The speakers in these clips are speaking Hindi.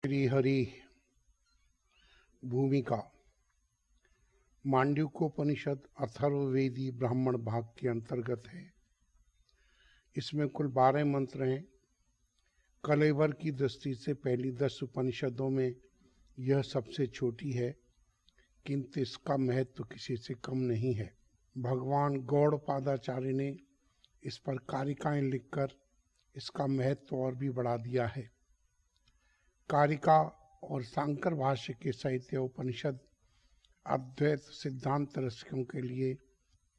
श्री हरि भूमिका मांडूक्योपनिषद अथर्ववेदी ब्राह्मण भाग के अंतर्गत है। इसमें कुल 12 मंत्र हैं। कलेवर की दृष्टि से पहली 10 उपनिषदों में यह सबसे छोटी है, किंतु इसका महत्व किसी से कम नहीं है। भगवान गौड़पादाचार्य ने इस पर कारिकाएं लिखकर इसका महत्व और भी बढ़ा दिया है। कारिका और सांकर भाष्य के साहित्य उपनिषद अद्वैत सिद्धांत रसिकों के लिए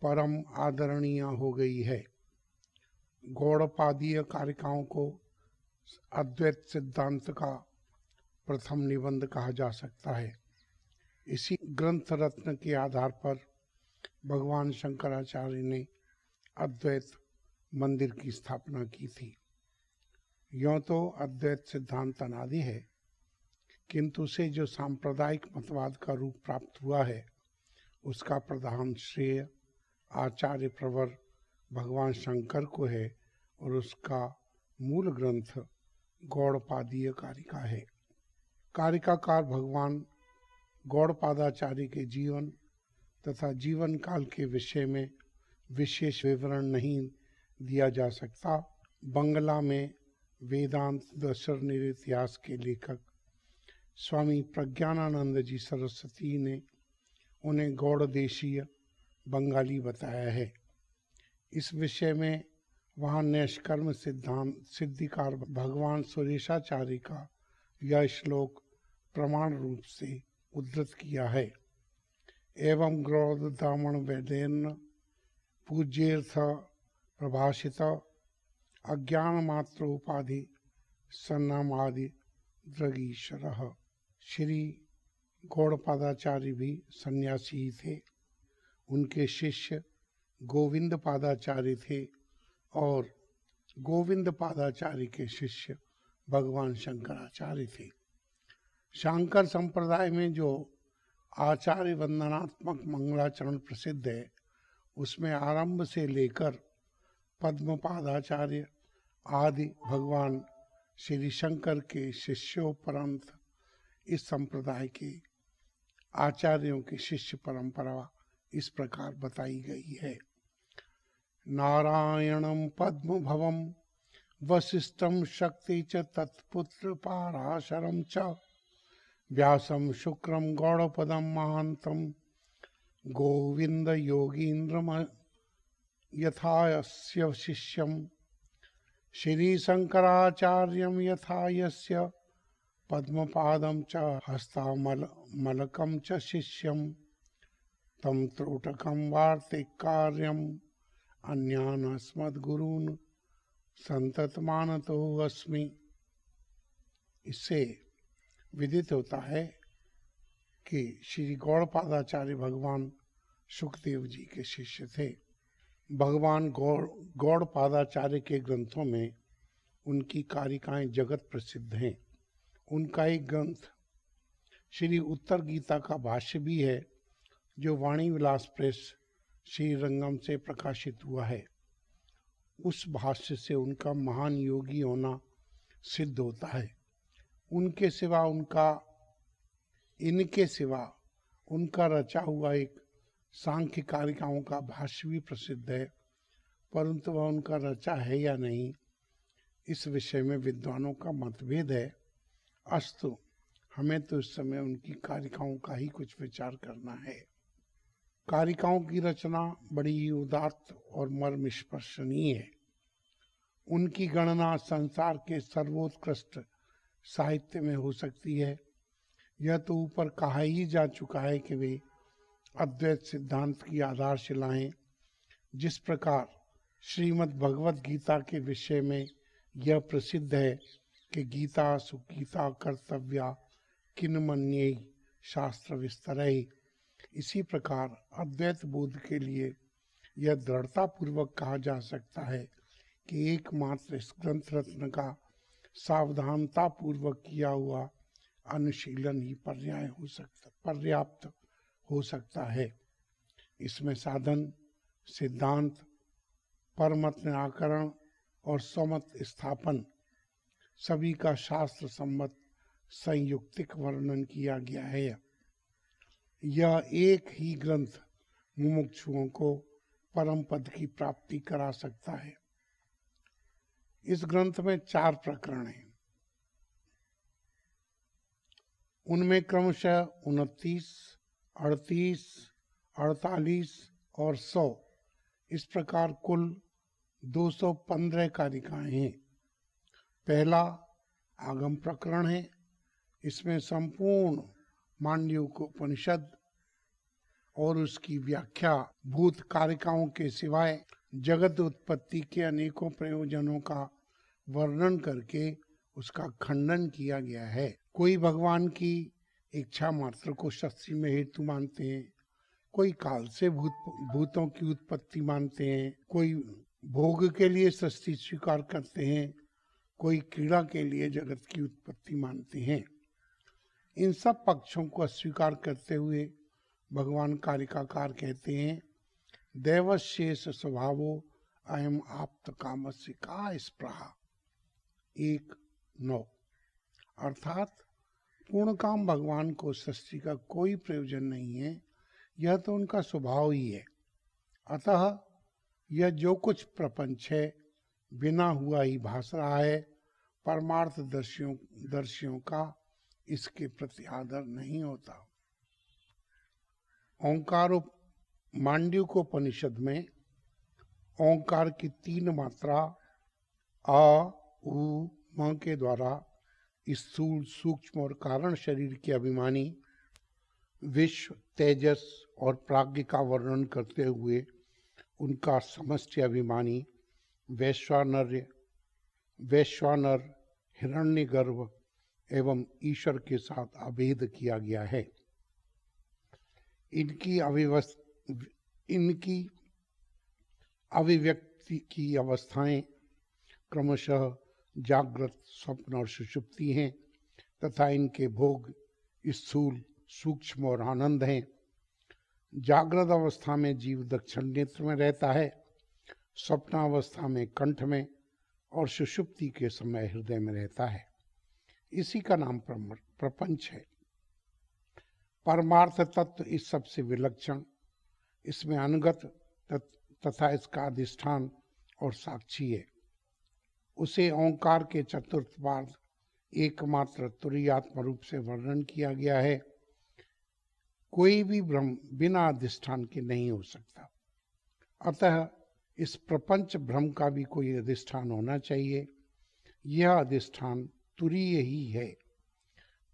परम आदरणीय हो गई है। गौड़पादीय कारिकाओं को अद्वैत सिद्धांत का प्रथम निबंध कहा जा सकता है। इसी ग्रंथ रत्न के आधार पर भगवान शंकराचार्य ने अद्वैत मंदिर की स्थापना की थी। यों तो अद्वैत सिद्धांत अनादि है, किंतु उसे जो सांप्रदायिक मतवाद का रूप प्राप्त हुआ है, उसका प्रधान श्रेय आचार्य प्रवर भगवान शंकर को है और उसका मूल ग्रंथ गौड़पादीय कारिका है। कारिकाकार भगवान गौड़पादाचार्य के जीवन तथा जीवन काल के विषय में विशेष विवरण नहीं दिया जा सकता। बंगला में वेदांत दर्शन इतिहास के लेखक स्वामी प्रज्ञानानंद जी सरस्वती ने उन्हें गौड़देशीय बंगाली बताया है। इस विषय में वहाँ नैष्कर्म सिद्धांत सिद्धिकार भगवान सुरेशाचार्य का यह श्लोक प्रमाण रूप से उद्धृत किया है। एवं गौड़ दामन वैदेन पूज्यर्थ प्रभाषित अज्ञान मात्र उपाधि सन्नामादि द्रगीश्वर। श्री गौड़पादाचार्य भी सन्यासी ही थे। उनके शिष्य गोविंद पादाचार्य थे और गोविंद पादाचार्य के शिष्य भगवान शंकराचार्य थे। शांकर संप्रदाय में जो आचार्य वंदनात्मक मंगलाचरण प्रसिद्ध है, उसमें आरंभ से लेकर पद्मपादाचार्य आदि भगवान श्री शंकर के शिष्योपरंत इस संप्रदाय के आचार्यों की शिष्य परंपरा इस प्रकार बताई गई है। नारायणं पद्मभवं वसिष्ठं शक्ति च तत्पुत्र पाराशरं च व्यासं शुक्रं गौड़पदं महान्तं गोविंद योगीन्द्रम यथास्य शिष्यं श्री शंकराचार्यं यथा यस्य पद्मपादं च हस्तामलकं च शिष्यं तं त्रोटकं वार्तिकार्यं अन्यान् अस्मद्गुरून् संततमानतो अस्मि। इससे विदित होता है कि श्री गौड़पादाचार्य भगवान सुखदेव जी के शिष्य थे। भगवान गौड़पादाचार्य के ग्रंथों में उनकी कारिकाएं जगत प्रसिद्ध हैं। उनका एक ग्रंथ श्री उत्तर गीता का भाष्य भी है, जो वाणी विलास प्रेस श्रीरंगम से प्रकाशित हुआ है। उस भाष्य से उनका महान योगी होना सिद्ध होता है। इनके सिवा उनका रचा हुआ एक सांख्य कारिकाओं का भाष्य भी प्रसिद्ध है, परंतु वह उनका रचा है या नहीं, इस विषय में विद्वानों का मतभेद है। अस्तु, हमें तो इस समय उनकी कारिकाओं का ही कुछ विचार करना है। कारिकाओं की रचना बड़ी ही उदात्त और मर्मस्पर्शनीय है। उनकी गणना संसार के सर्वोत्कृष्ट साहित्य में हो सकती है। यह तो ऊपर कहा ही जा चुका है कि वे अद्वैत सिद्धांत की आधारशिलाएं, जिस प्रकार श्रीमद् भगवत गीता के विषय में यह प्रसिद्ध है कि गीता सुगीता कर्तव्या किन्मन्यै शास्त्र विस्तरै, इसी प्रकार अद्वैत बोध के लिए यह दृढ़ता पूर्वक कहा जा सकता है कि एकमात्र इस ग्रंथ रत्न का सावधानता पूर्वक किया हुआ अनुशीलन ही पर्याप्त हो सकता है। इसमें साधन, सिद्धांत, परमत निराकरण और स्वमत स्थापन सभी का शास्त्र सम्मत संयुक्तिक वर्णन किया गया है। यह एक ही ग्रंथ मुमुक्षुओं को परम पद की प्राप्ति करा सकता है। इस ग्रंथ में 4 प्रकरण हैं। उनमें क्रमशः 29, 38, 48 और 100 इस प्रकार कुल 215 कारिकाएं हैं। पहला आगम प्रकरण है। इसमें संपूर्ण मांडूक्योपनिषद और उसकी व्याख्या भूत कारिकाओं के सिवाय जगत उत्पत्ति के अनेकों प्रयोजनों का वर्णन करके उसका खंडन किया गया है। कोई भगवान की इच्छा मात्र को सृष्टि में हेतु मानते हैं, कोई काल से भूतों की उत्पत्ति मानते हैं, कोई भोग के लिए सृष्टि स्वीकार करते हैं, कोई क्रीड़ा के लिए जगत की उत्पत्ति मानते हैं। इन सब पक्षों को अस्वीकार करते हुए भगवान कारिकाकार कहते हैं, दैवशेष स्वभावो अयम आप्त कामस्य का स्पृहा 1:9। अर्थात पूर्ण काम भगवान को सृष्टि का कोई प्रयोजन नहीं है, यह तो उनका स्वभाव ही है। अतः यह जो कुछ प्रपंच है बिना हुआ ही भास रहा है। परमार्थ दर्शियों का इसके प्रति आदर नहीं होता। ओंकार मांडूक्योपनिषद में ओंकार की 3 मात्रा आ, उ, म के द्वारा स्थूल, सूक्ष्म और कारण शरीर के अभिमानी विश्व, तेजस और प्राज्ञ का वर्णन करते हुए उनका समष्टि अभिमानी वैश्वानर, हिरण्यगर्भ एवं ईश्वर के साथ अभेद किया गया है। इनकी अभिव्यक्ति की अवस्थाएं क्रमशः जागृत, स्वप्न और सुषुप्ति हैं तथा इनके भोग स्थूल, सूक्ष्म और आनंद हैं। जागृत अवस्था में जीव दक्षिण नेत्र में रहता है, स्वप्नावस्था में कंठ में और सुषुप्ति के समय हृदय में रहता है। इसी का नाम प्रपंच है। परमार्थ तत्व इस सबसे विलक्षण, इसमें अनुगत तथा इसका अधिष्ठान और साक्षी है। उसे ओंकार के चतुर्थ पाद एकमात्र तुरीयात्म रूप से वर्णन किया गया है। कोई भी ब्रह्म बिना अधिष्ठान के नहीं हो सकता। अतः इस प्रपंच ब्रह्म का भी कोई अधिष्ठान होना चाहिए। यह अधिष्ठान तुरीय ही है।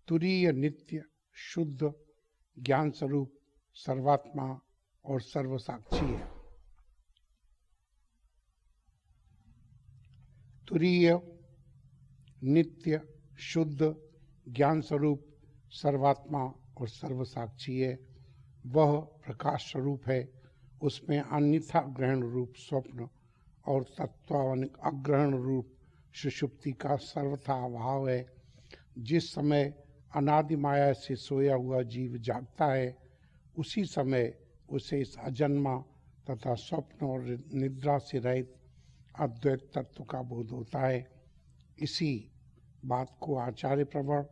तुरीय नित्य, शुद्ध, ज्ञान स्वरूप, सर्वात्मा और सर्वसाक्षी है। तुरीय, नित्य, शुद्ध, ज्ञान स्वरूप, सर्वात्मा और सर्वसाक्षी है। वह प्रकाश स्वरूप है। उसमें अन्यथा ग्रहण रूप स्वप्न और तत्वावनिक अग्रहण रूप सुषुप्ति का सर्वथा अभाव है। जिस समय अनादि माया से सोया हुआ जीव जागता है, उसी समय उसे इस अजन्मा तथा स्वप्न और निद्रा से रहित अद्वैत तत्व का बोध होता है। इसी बात को आचार्य प्रवर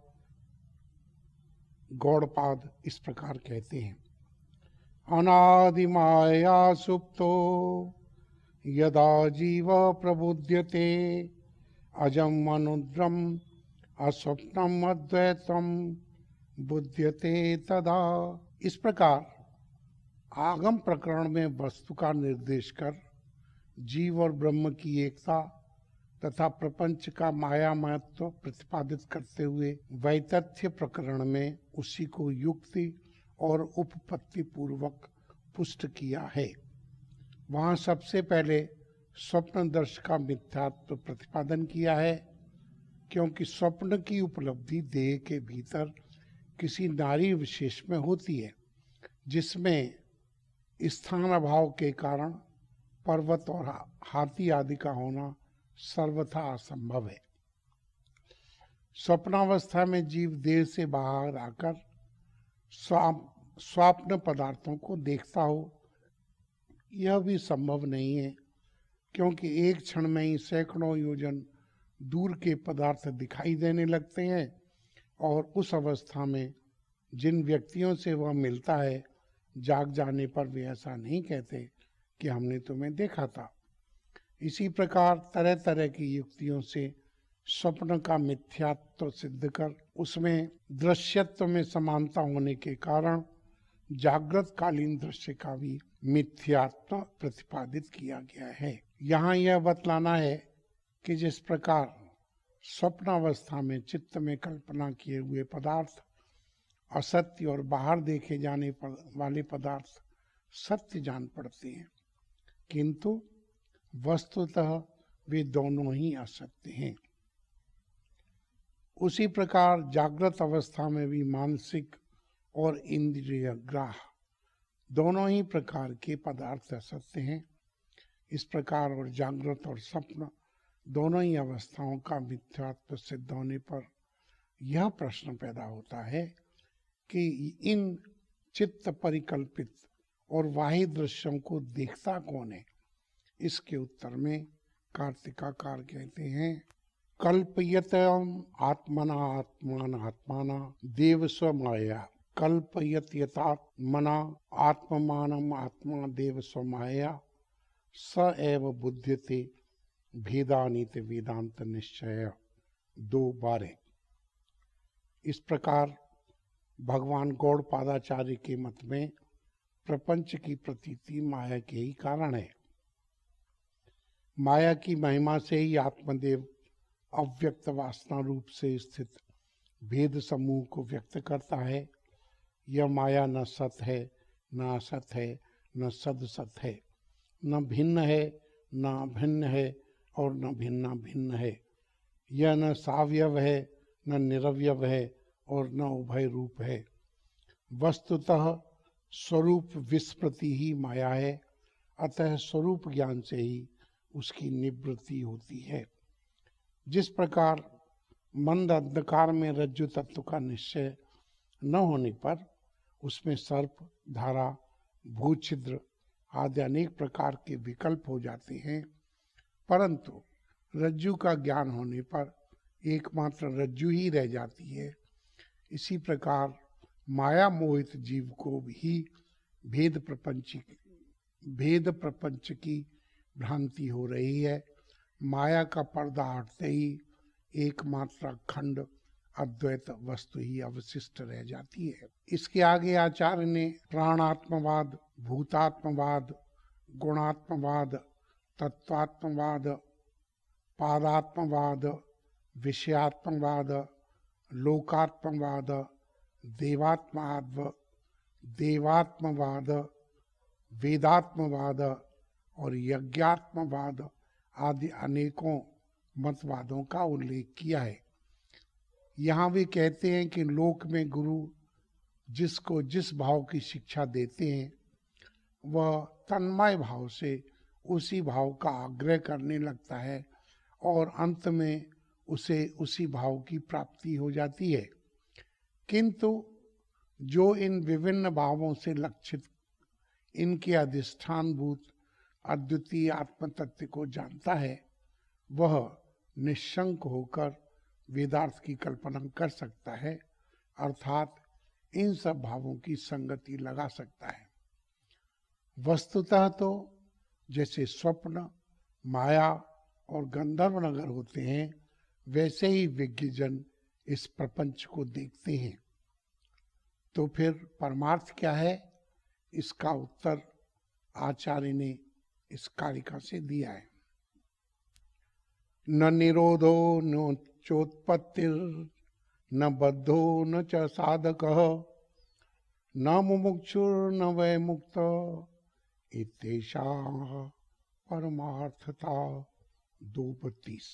गौड़पाद इस प्रकार कहते हैं, अनादि माया सुप्तो यदा जीव प्रबुध्यते अजम अनुद्रम अस्वप्नम अद्वैतम बुध्यते तदा। इस प्रकार आगम प्रकरण में वस्तु का निर्देश कर जीव और ब्रह्म की एकता तथा प्रपंच का माया महत्व प्रतिपादित करते हुए वैतथ्य प्रकरण में उसी को युक्ति और उपपत्ति पूर्वक पुष्ट किया है। वहाँ सबसे पहले स्वप्न दर्श का मिथ्यात्व प्रतिपादन किया है, क्योंकि स्वप्न की उपलब्धि देह के भीतर किसी नारी विशेष में होती है, जिसमें स्थान अभाव के कारण पर्वत और हाथी आदि का होना सर्वथा असंभव है। स्वप्नावस्था में जीव देह से बाहर आकर स्वप्न पदार्थों को देखता हो, यह भी संभव नहीं है, क्योंकि एक क्षण में ही सैकड़ों योजन दूर के पदार्थ दिखाई देने लगते हैं और उस अवस्था में जिन व्यक्तियों से वह मिलता है, जाग जाने पर वे ऐसा नहीं कहते कि हमने तुम्हें देखा था। इसी प्रकार तरह तरह की युक्तियों से स्वप्न का मिथ्यात्व सिद्ध कर उसमें दृश्यत्व में समानता होने के कारण जागृत कालीन दृश्य का भी मिथ्यात्व प्रतिपादित किया गया है। यहाँ यह बतलाना है कि जिस प्रकार स्वप्न अवस्था में चित्त में कल्पना किए हुए पदार्थ असत्य और बाहर देखे जाने वाले पदार्थ सत्य जान पड़ते हैं, किंतु वस्तुतः वे दोनों ही असत्य हैं। उसी प्रकार जागृत अवस्था में भी मानसिक और इंद्रिय ग्राह दोनों ही प्रकार के पदार्थ असत्य हैं। इस प्रकार और जागृत और स्वप्न दोनों ही अवस्थाओं का मिथ्यात्व सिद्ध होने पर यह प्रश्न पैदा होता है कि इन चित्त परिकल्पित और बाह्य दृश्यों को देखता कौन है। इसके उत्तर में कार्तिकाकार कहते हैं, कल्पयत आत्मना आत्मान आत्माना देव स्वमाया, कल्पयत यतात्मना आत्ममानम आत्मा देव स्वमाया, स एव बुध्यते भेदानीत वेदांत निश्चय 2:12। इस प्रकार भगवान गौड़पादाचार्य के मत में प्रपंच की प्रतीति माया के ही कारण है। माया की महिमा से ही आत्मदेव अव्यक्त वासना रूप से स्थित भेद समूह को व्यक्त करता है। यह माया न सत है, न असत है, न सदसत है, न भिन्न है, न भिन्न है और न भिन्ना भिन्न है। यह न सावयव है, न निरवयव है और न उभय रूप है। वस्तुतः स्वरूप विस्मृति ही माया है, अतः स्वरूप ज्ञान से ही उसकी निवृत्ति होती है। जिस प्रकार मंद अंधकार में रज्जु तत्व का निश्चय न होने पर उसमें सर्प, धारा, भूछिद्र आदि अनेक प्रकार के विकल्प हो जाते हैं, परंतु रज्जु का ज्ञान होने पर एकमात्र रज्जु ही रह जाती है। इसी प्रकार माया मोहित जीव को भी भेद प्रपंच की भ्रांति हो रही है। माया का पर्दा हटते ही एकमात्र अखंड अद्वैत वस्तु ही अवशिष्ट रह जाती है। इसके आगे आचार्य ने प्राणात्मवाद, भूतात्मवाद, गुणात्मवाद, तत्वात्मवाद, पादात्मवाद, विषयात्मवाद, लोकात्मवाद, देवात्मवाद, वेदात्मवाद और यज्ञात्मवाद आदि अनेकों मतवादों का उल्लेख किया है। यहाँ वे कहते हैं कि लोक में गुरु जिसको जिस भाव की शिक्षा देते हैं वह तन्मय भाव से उसी भाव का आग्रह करने लगता है और अंत में उसे उसी भाव की प्राप्ति हो जाती है। किंतु जो इन विभिन्न भावों से लक्षित इनके अधिष्ठानभूत अद्वितीय आत्म तत्व को जानता है वह निशंक होकर वेदार्थ की कल्पना कर सकता है, अर्थात इन सब भावों की संगति लगा सकता है। वस्तुतः तो जैसे स्वप्न, माया और गंधर्व नगर होते हैं वैसे ही विज्ञजन इस प्रपंच को देखते हैं। तो फिर परमार्थ क्या है? इसका उत्तर आचार्य ने इस कारिका से दिया है। न निरोधो न चोत्पत्तिर न बद्धो न च साधकः न मुमुक्षुर् न वै मुक्त इत्येषा परमार्थता 2:32।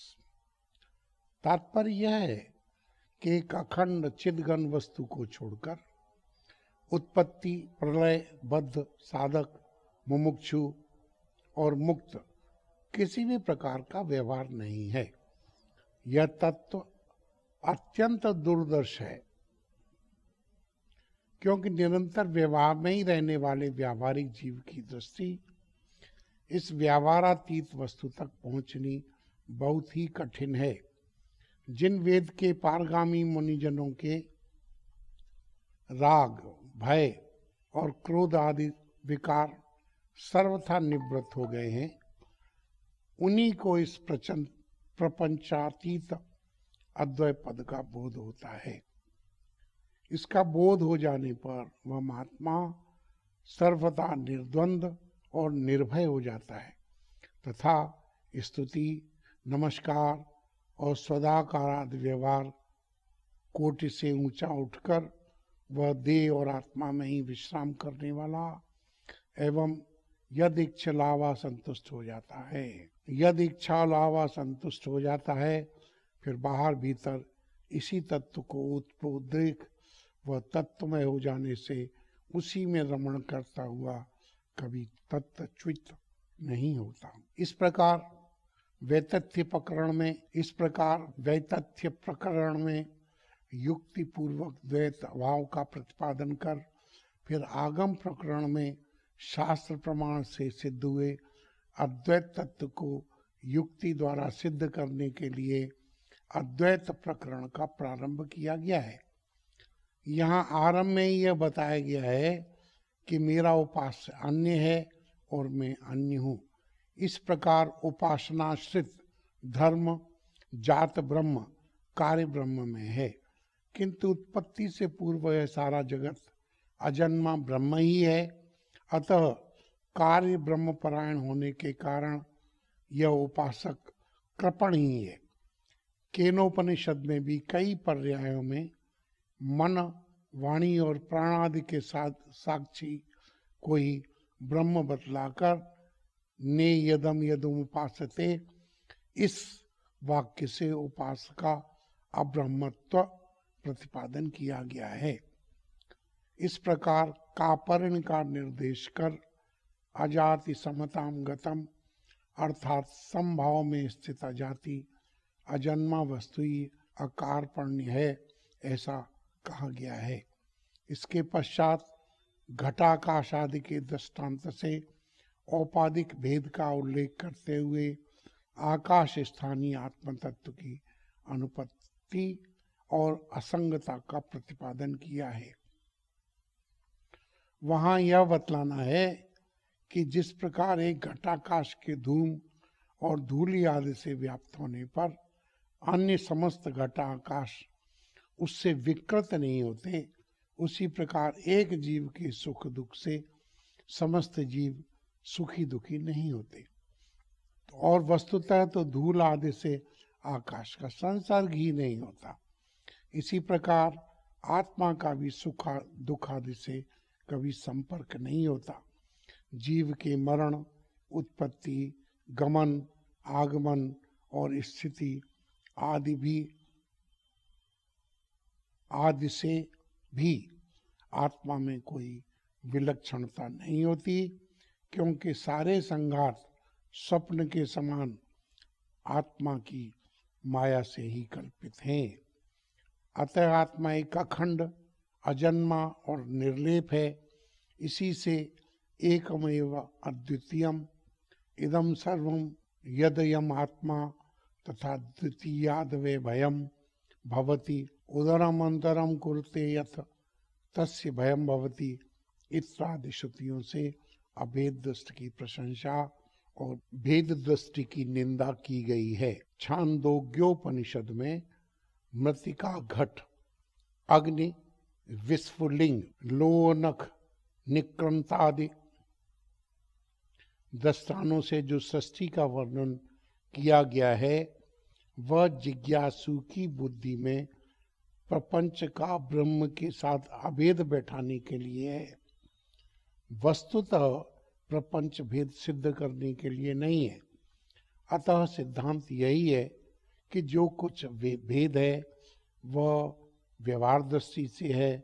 तात्पर्य यह है कि एक अखंड चिद्घन वस्तु को छोड़कर उत्पत्ति, प्रलय, बद्ध, साधक, मुमुक्षु और मुक्त किसी भी प्रकार का व्यवहार नहीं है। यह तत्व अत्यंत दुर्दर्श है, क्योंकि निरंतर व्यवहार में ही रहने वाले व्यावहारिक जीव की दृष्टि इस व्यवहारातीत वस्तु तक पहुंचनी बहुत ही कठिन है। जिन वेद के पारगामी मुनिजनों के राग, भय और क्रोध आदि विकार सर्वथा निवृत्त हो गए हैं, उन्हीं को इस प्रपंचातीत अद्वैत पद का बोध होता है। इसका बोध हो जाने पर वह महात्मा सर्वथा निर्द्वंद और निर्भय हो जाता है तथा स्तुति, नमस्कार और सदाकार आदि व्यवहार कोटि से ऊंचा उठकर वह देह और आत्मा में ही विश्राम करने वाला एवं यद इच्छा लावा संतुष्ट हो जाता है। यद इच्छा लावा संतुष्ट हो जाता है, फिर बाहर भीतर इसी तत्व को उत्पोद्रेक वह तत्वमय हो जाने से उसी में रमण करता हुआ कभी तत्वच्युत नहीं होता। इस प्रकार वैतथ्य प्रकरण में युक्ति पूर्वक द्वैत अभाव का प्रतिपादन कर फिर आगम प्रकरण में शास्त्र प्रमाण से सिद्ध हुए अद्वैत तत्व को युक्ति द्वारा सिद्ध करने के लिए अद्वैत प्रकरण का प्रारंभ किया गया है। यहाँ आरंभ में यह बताया गया है कि मेरा उपास्य अन्य है और मैं अन्य हूँ। इस प्रकार उपासनाश्रित धर्म जात ब्रह्म कार्य ब्रह्म में है, किंतु उत्पत्ति से पूर्व यह सारा जगत अजन्मा ब्रह्म ही है। अतः कार्य ब्रह्म परायण होने के कारण यह उपासक कृपण ही है। केनोपनिषद में भी कई पर्यायों में मन, वाणी और प्राण आदि के साथ साक्षी को ही ब्रह्म बतलाकर ने यदम यदुम उपासते इस वाक्य से उपासका अब्रह्मत्व प्रतिपादन किया गया है। इस प्रकार कापर्ण का निर्देश कर अजाति समताम गतम अर्थात समभाव में स्थित अजाति अजन्मा वस्तु ही अकारपण्य है ऐसा कहा गया है। इसके पश्चात घटाकाश आदि के दृष्टांत से औपाधिक भेद का उल्लेख करते हुए आकाश स्थानीय आत्म तत्व की अनुपत्ति और असंगता का प्रतिपादन किया है। वहां यह बतलाना है कि जिस प्रकार एक घटाकाश के धूम और धूलि आदि से व्याप्त होने पर अन्य समस्त घटाकाश उससे विकृत नहीं होते, उसी प्रकार एक जीव के सुख दुख से समस्त जीव सुखी दुखी नहीं होते। और वस्तुतः तो धूल आदि से आकाश का संसर्ग ही नहीं होता। इसी प्रकार आत्मा का भी सुख दुख आदि से कभी संपर्क नहीं होता। जीव के मरण, उत्पत्ति, गमन, आगमन और स्थिति आदि से भी आत्मा में कोई विलक्षणता नहीं होती, क्योंकि सारे संघात स्वप्न के समान आत्मा की माया से ही कल्पित हैं। अतः आत्मा एक अखंड, अजन्मा और निर्लेप है। इसी से एकमेव अद्वितीयम इदम सर्वम यदयम आत्मा तथा द्वितीयाद्वय भयम भवति उदरम अंतरम कुरुते यथ तस्य भयम भवति इत्यादि श्रुतियों से अभेद दृष्टि की प्रशंसा और भेद दृष्टि की निंदा की गई है। छांदोग्योपनिषद में मृतिका घट, अग्नि, विस्फुलिंग, लोनख, निक्रंतादि दृष्टानों से जो सृष्टि का वर्णन किया गया है वह जिज्ञासु की बुद्धि में प्रपंच का ब्रह्म के साथ अभेद बैठाने के लिए है। वस्तुतः प्रपंच भेद सिद्ध करने के लिए नहीं है। अतः सिद्धांत यही है कि जो कुछ भेद है वह व्यवहार दृष्टि से है,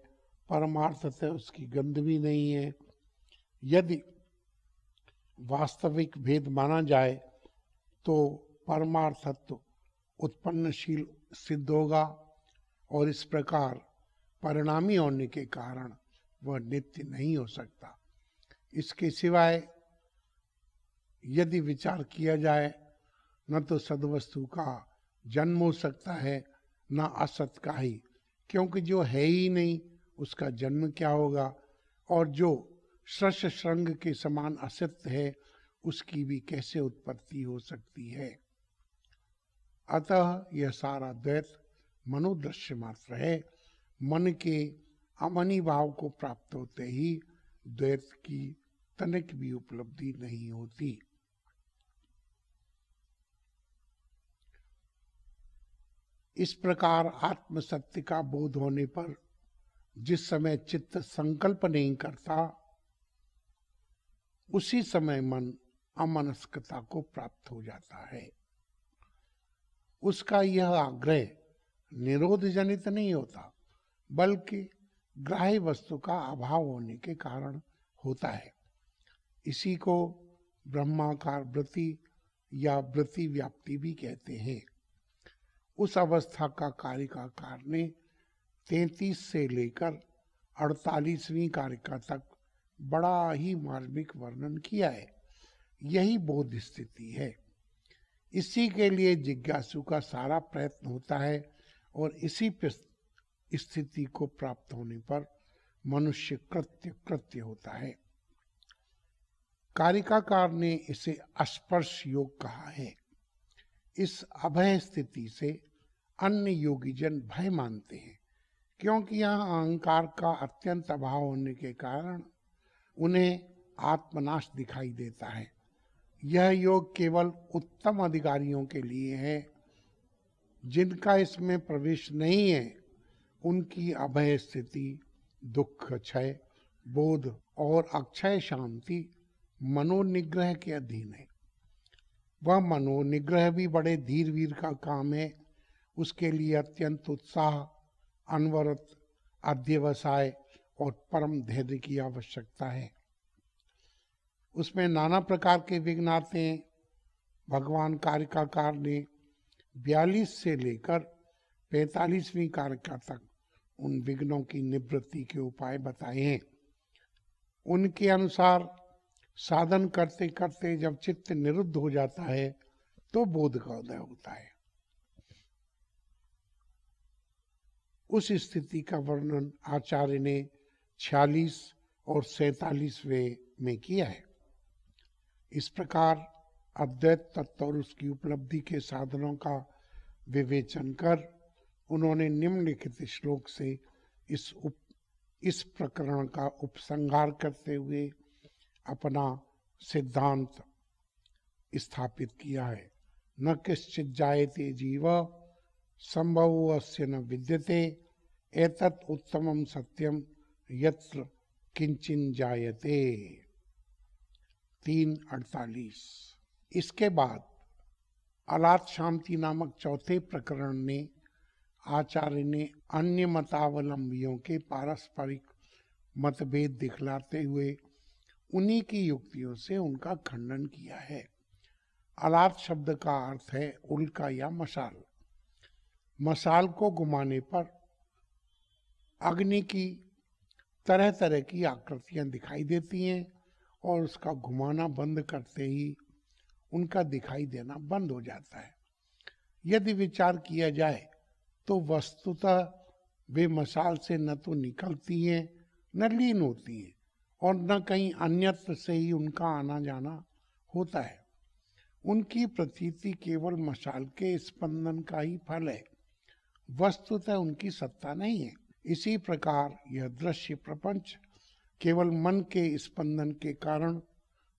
परमार्थतः उसकी गंध भी नहीं है। यदि वास्तविक भेद माना जाए तो परमार्थत्व उत्पन्नशील सिद्ध होगा और इस प्रकार परिणामी होने के कारण वह नित्य नहीं हो सकता। इसके सिवाय यदि विचार किया जाए न तो सद्वस्तु का जन्म हो सकता है न असत का ही, क्योंकि जो है ही नहीं उसका जन्म क्या होगा, और जो श्रश श्रृंग के समान असत्य है उसकी भी कैसे उत्पत्ति हो सकती है। अतः यह सारा द्वैत मनोदृश्य मात्र है। मन के अमनी भाव को प्राप्त होते ही द्वैत की तनिक भी उपलब्धि नहीं होती। इस प्रकार आत्म सत्य का बोध होने पर जिस समय चित्त संकल्प नहीं करता, उसी समय मन अमनस्कता को प्राप्त हो जाता है। उसका यह आग्रह निरोध जनित नहीं होता, बल्कि ग्राह्य वस्तु का अभाव होने के कारण होता है। इसी को ब्रह्माकार वृत्ति या वृत्ति व्याप्ति भी कहते हैं। उस अवस्था का कारिकाकार ने 33 से लेकर 48वीं कारिका तक बड़ा ही मार्मिक वर्णन किया है। यही बोध स्थिति है। इसी के लिए जिज्ञासु का सारा प्रयत्न होता है और इसी स्थिति को प्राप्त होने पर मनुष्य कृत्य होता है। कारिकाकार ने इसे स्पर्श योग कहा है। इस अभय स्थिति से अन्य योगीजन भय मानते हैं, क्योंकि यहाँ अहंकार का अत्यंत अभाव होने के कारण उन्हें आत्मनाश दिखाई देता है। यह योग केवल उत्तम अधिकारियों के लिए है। जिनका इसमें प्रवेश नहीं है, उनकी अभय स्थिति दुख क्षय, बोध और अक्षय शांति मनोनिग्रह के अधीन है। वह मनोनिग्रह भी बड़े धीर वीर का काम है। उसके लिए अत्यंत उत्साह, अनवरत अध्यवसाय और परम धैर्य की आवश्यकता है। उसमें नाना प्रकार के विघ्न आते हैं। भगवान कारिकाकार ने 42 से लेकर 45वीं कारिका तक उन विघ्नों की निवृत्ति के उपाय बताए हैं। उनके अनुसार साधन करते करते जब चित्त निरुद्ध हो जाता है तो बोध का उदय होता है। उस स्थिति का वर्णन आचार्य ने 46 और 47वें में किया है। इस प्रकार अद्वैत तत्व और उसकी उपलब्धि के साधनों का विवेचन कर उन्होंने निम्नलिखित श्लोक से इस प्रकरण का उपसंहार करते हुए अपना सिद्धांत स्थापित किया है। न किश्चित् जायते जीव संभवो अस्य न विद्यते एतत् उत्तमं सत्यम यत्र किंचिन जायते। 3:48। इसके बाद अलात शांति नामक चौथे प्रकरण ने आचार्य ने अन्य मतावलंबियों के पारस्परिक मतभेद दिखलाते हुए उन्हीं की युक्तियों से उनका खंडन किया है। अलात शब्द का अर्थ है उल्का या मशाल। मशाल को घुमाने पर अग्नि की तरह तरह की आकृतियां दिखाई देती हैं और उसका घुमाना बंद करते ही उनका दिखाई देना बंद हो जाता है। यदि विचार किया जाए तो वस्तुतः वे मशाल से न तो निकलती हैं न लीन होती हैं और न कहीं अन्यत्र से ही उनका आना जाना होता है। उनकी प्रतीति केवल मशाल के स्पंदन का ही फल है, वस्तुतः उनकी सत्ता नहीं है। इसी प्रकार यह दृश्य प्रपंच केवल मन के स्पंदन के कारण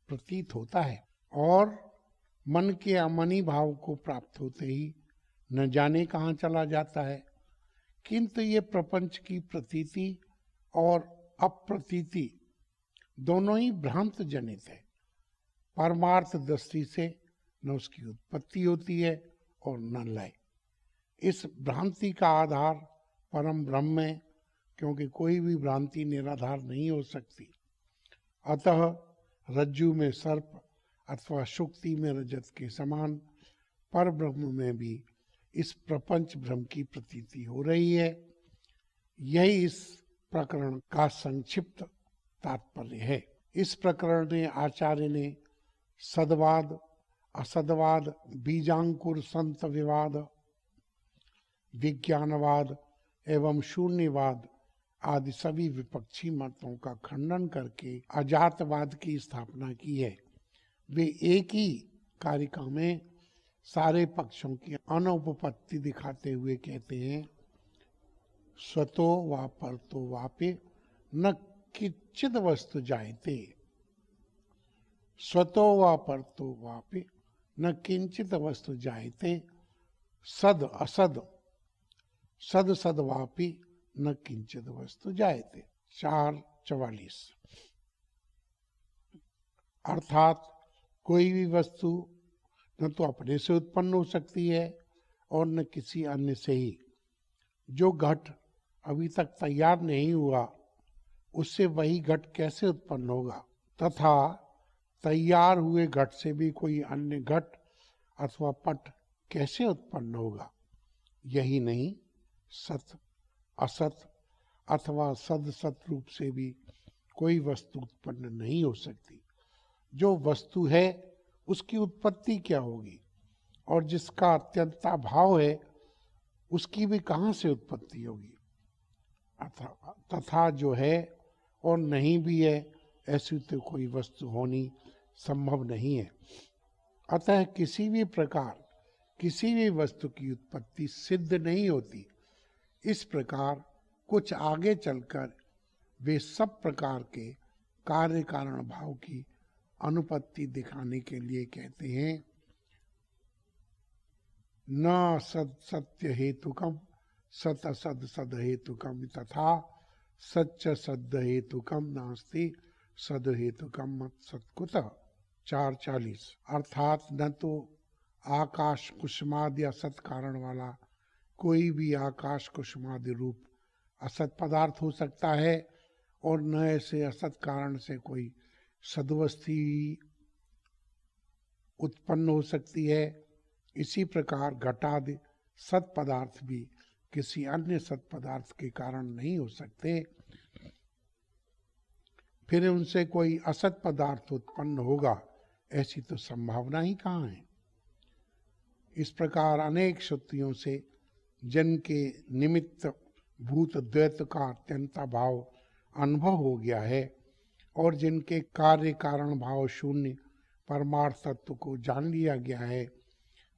प्रतीत होता है और मन के अमनी भाव को प्राप्त होते ही न जाने कहाँ चला जाता है। किंतु ये प्रपंच की प्रतीति और अप्रतीति दोनों ही भ्रांत जनित है। परमार्थ दृष्टि से न उसकी उत्पत्ति होती है और न लय। इस भ्रांति का आधार परम ब्रह्म है, क्योंकि कोई भी भ्रांति निराधार नहीं हो सकती। अतः रज्जु में सर्प अथवा शुक्ति में रजत के समान पर ब्रह्म में भी इस प्रपंच भ्रम की प्रतीति हो रही है। यही इस प्रकरण का संक्षिप्त तात्पर्य है। इस प्रकरण में आचार्य ने सद्वाद, असद्वाद, बीजांकुर संत विवाद, विज्ञानवाद एवं शून्यवाद आदि सभी विपक्षी मतों का खंडन करके अजातवाद की स्थापना की है। वे एक ही कारिका में सारे पक्षों की अनुपपत्ति दिखाते हुए कहते हैं, स्वतो वा परतो वापि न किंचिद वस्तु जायते। स्वतो वा परतो वापि न किंचित वस्तु जायते, सद असद सद सद वापि न किंचित वस्तु जायते। 4:44। अर्थात कोई भी वस्तु न तो अपने से उत्पन्न हो सकती है और न किसी अन्य से ही। जो घट अभी तक तैयार नहीं हुआ उससे वही घट कैसे उत्पन्न होगा, तथा तैयार हुए घट से भी कोई अन्य घट अथवा पट कैसे उत्पन्न होगा। यही नहीं, सत असत अथवा सद सत रूप से भी कोई वस्तु उत्पन्न नहीं हो सकती। जो वस्तु है उसकी उत्पत्ति क्या होगी, और जिसका अत्यंताभाव है उसकी भी कहाँ से उत्पत्ति होगी। तथा जो है और नहीं भी है ऐसी तो कोई वस्तु होनी संभव नहीं है। अतः किसी भी प्रकार किसी भी वस्तु की उत्पत्ति सिद्ध नहीं होती। इस प्रकार कुछ आगे चलकर वे सब प्रकार के कार्य कारण भाव की अनुपत्ति दिखाने के लिए कहते हैं, न सद सत्य हेतुकम सत असद सद हेतुकम तथा सच्च सद हेतुकम नास्ति सद हेतुकम मत सत्कुतः। 4:40। अर्थात न तो आकाश कुसुमादि असत कारण वाला कोई भी आकाश कुसुमादि रूप असत पदार्थ हो सकता है, और न ऐसे असत कारण से कोई सद्वस्तु उत्पन्न हो सकती है। इसी प्रकार घटादि सत पदार्थ भी किसी अन्य सत पदार्थ के कारण नहीं हो सकते, फिर उनसे कोई असत पदार्थ उत्पन्न होगा ऐसी तो संभावना ही कहाँ है। इस प्रकार अनेक श्रुतियों से जिनके निमित्त भूत द्वैत का अत्यंत भाव अनुभव हो गया है और जिनके कार्य कारण भाव शून्य परमार्थ तत्व को जान लिया गया है,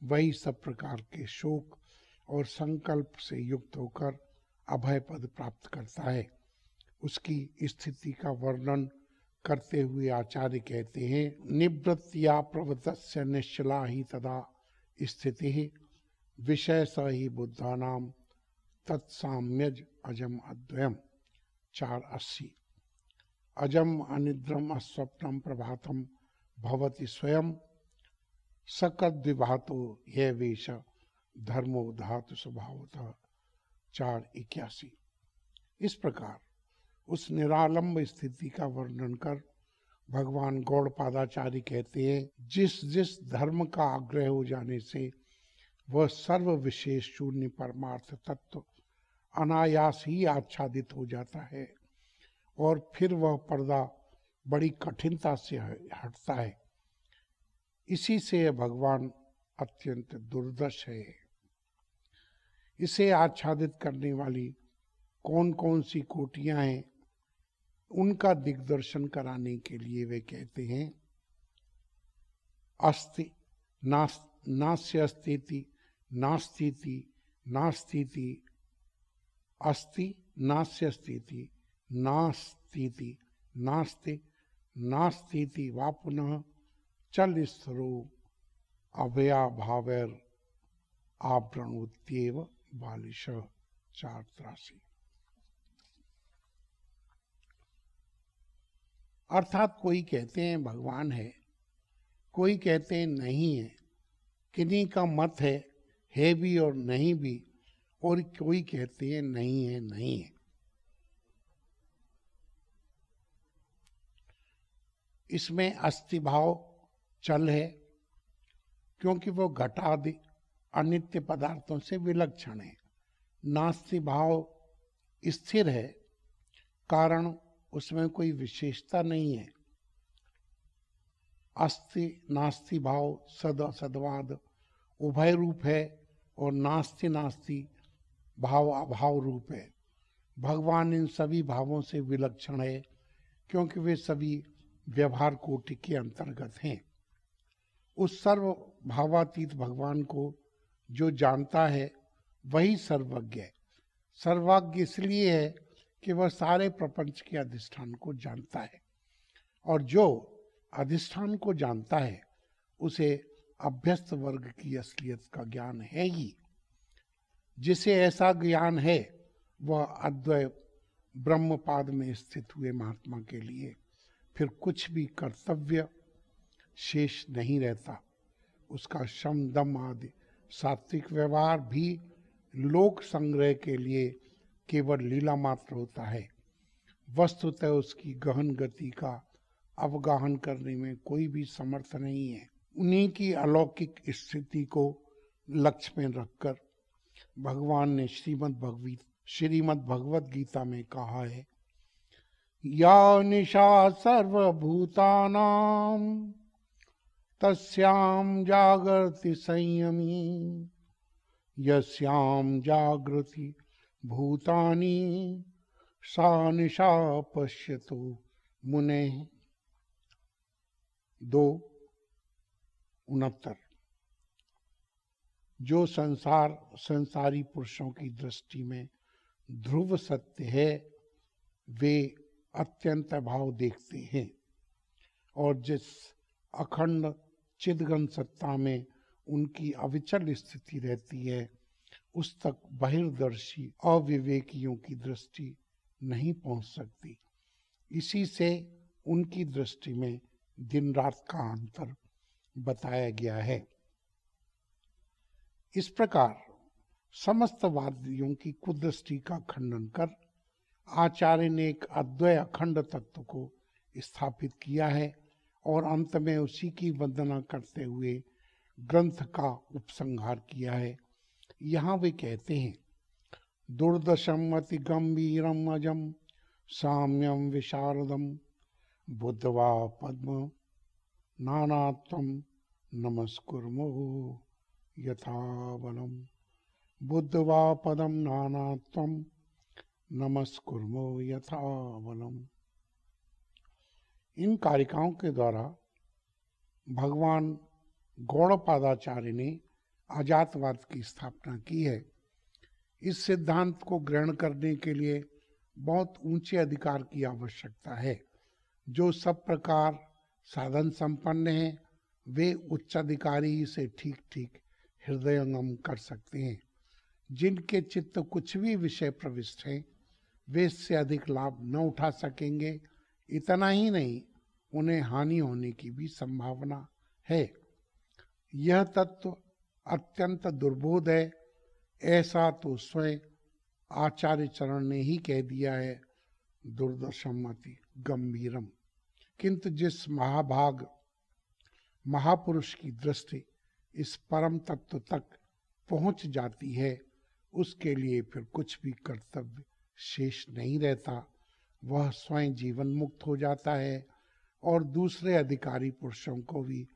वही सब प्रकार के शोक और संकल्प से युक्त होकर अभय पद प्राप्त करता है। उसकी स्थिति का वर्णन करते हुए आचार्य कहते हैं, निवृत्तिया प्रवृत्तस्य निश्चला ही तदा स्थिति विषय स ही बुद्धानाम तत्साम्यज अजम अद्वयम। 4:80। अजम अनिद्रम अस्वप्नम प्रभातम भवति स्वयं सकद विभातो ये वेश धर्मो धातु स्वभावतः। 4:81। इस प्रकार उस निरालंब स्थिति का वर्णन कर भगवान गौड़पादाचार्य कहते हैं, जिस जिस धर्म का आग्रह हो जाने से वह सर्व विशेष शून्य परमार्थ तत्व अनायास ही आच्छादित हो जाता है और फिर वह पर्दा बड़ी कठिनता से हटता है। इसी से भगवान अत्यंत दुर्दश है। इसे आच्छादित करने वाली कौन कौन सी कोटियां हैं, उनका दिग्दर्शन कराने के लिए वे कहते हैं, अस्ति नास्य अस्तीति नास्तीति नास्तीति अस्ति नास्य अस्तीति नास्तीति नास्ति नास्तीति वा पुनः चल स्थरो अभया भावैर आवृणुत्येव बालिश। 4:83। अर्थात कोई कहते हैं भगवान है, कोई कहते हैं नहीं है, किन्हीं का मत है भी और नहीं भी, और कोई कहते हैं नहीं है नहीं है। इसमें अस्थि भाव चल है क्योंकि वो घटादि अनित्य पदार्थों से विलक्षण है। नास्ति भाव स्थिर है, कारण उसमें कोई विशेषता नहीं है। अस्ति नास्ति भाव सद असदवाद उभय रूप है, और नास्ति नास्ति भाव अभाव रूप है। भगवान इन सभी भावों से विलक्षण है क्योंकि वे सभी व्यवहार कोटि के अंतर्गत हैं। उस सर्व भावातीत भगवान को जो जानता है वही सर्वज्ञ है। सर्वज्ञ इसलिए है कि वह सारे प्रपंच के अधिष्ठान को जानता है, और जो अधिष्ठान को जानता है उसे अभ्यस्त वर्ग की असलियत का ज्ञान है ही। जिसे ऐसा ज्ञान है वह अद्वय ब्रह्मपाद में स्थित हुए महात्मा के लिए फिर कुछ भी कर्तव्य शेष नहीं रहता। उसका शम दम आदि सात्विक व्यवहार भी लोक संग्रह के लिए केवल लीला मात्र होता है। वस्तुतः उसकी गहन गति का अवगाहन करने में कोई भी समर्थ नहीं है। उन्हीं की अलौकिक स्थिति को लक्ष्य में रखकर भगवान ने श्रीमद् भगवत गीता में कहा है, या निशा सर्वभूतानां तस्यां जागर्ति संयमी यस्यां जागृति भूतानि सा निशा पश्यतो मुने। 2:69। जो संसारी पुरुषों की दृष्टि में ध्रुव सत्य है वे अत्यंत भाव देखते हैं, और जिस अखंड चिदघन सत्ता में उनकी अविचल स्थिति रहती है उस तक बहिर्दर्शी अविवेकियों की दृष्टि नहीं पहुंच सकती। इसी से उनकी दृष्टि में दिन रात का अंतर बताया गया है। इस प्रकार समस्त वादियों की कुदृष्टि का खंडन कर आचार्य ने एक अद्वय अखंड तत्व को स्थापित किया है, और अंत में उसी की वंदना करते हुए ग्रंथ का उपसंहार किया है। यहाँ वे कहते हैं, दुर्दशम अति गंभीरम अजम साम्यम विशारदम बुद्धवा पद्म नानात्वम नमस्कुर्मो यथावनम। बुद्धवा पदम नानात्वम नमस्कुर्मो यथावनम। इन कारिकाओं के द्वारा भगवान गौड़पादाचार्य ने अजातवाद की स्थापना की है। इस सिद्धांत को ग्रहण करने के लिए बहुत ऊंचे अधिकार की आवश्यकता है। जो सब प्रकार साधन संपन्न हैं वे उच्च अधिकारी से ठीक ठीक हृदयंगम कर सकते हैं। जिनके चित्त कुछ भी विषय प्रविष्ट हैं वे इससे अधिक लाभ न उठा सकेंगे। इतना ही नहीं, उन्हें हानि होने की भी संभावना है। यह तत्व अत्यंत दुर्बोध है, ऐसा तो स्वयं आचार्य चरण ने ही कह दिया है, दुर्दशम अति गंभीरम। किंतु जिस महाभाग महापुरुष की दृष्टि इस परम तत्व तक पहुंच जाती है उसके लिए फिर कुछ भी कर्तव्य शेष नहीं रहता। वह स्वयं जीवन मुक्त हो जाता है और दूसरे अधिकारी पुरुषों को भी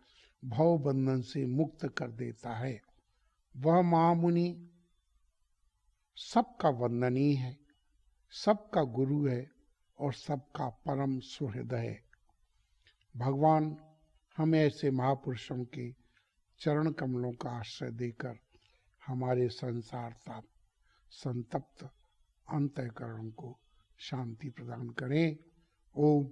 भव बंधन से मुक्त कर देता है। वह महामुनि सबका वंदनीय है, सबका गुरु है और सबका परम सुहृद है। भगवान हमें ऐसे महापुरुषों के चरण कमलों का आश्रय देकर हमारे संसार संतप्त अंतःकरण को शांति प्रदान करें। ओम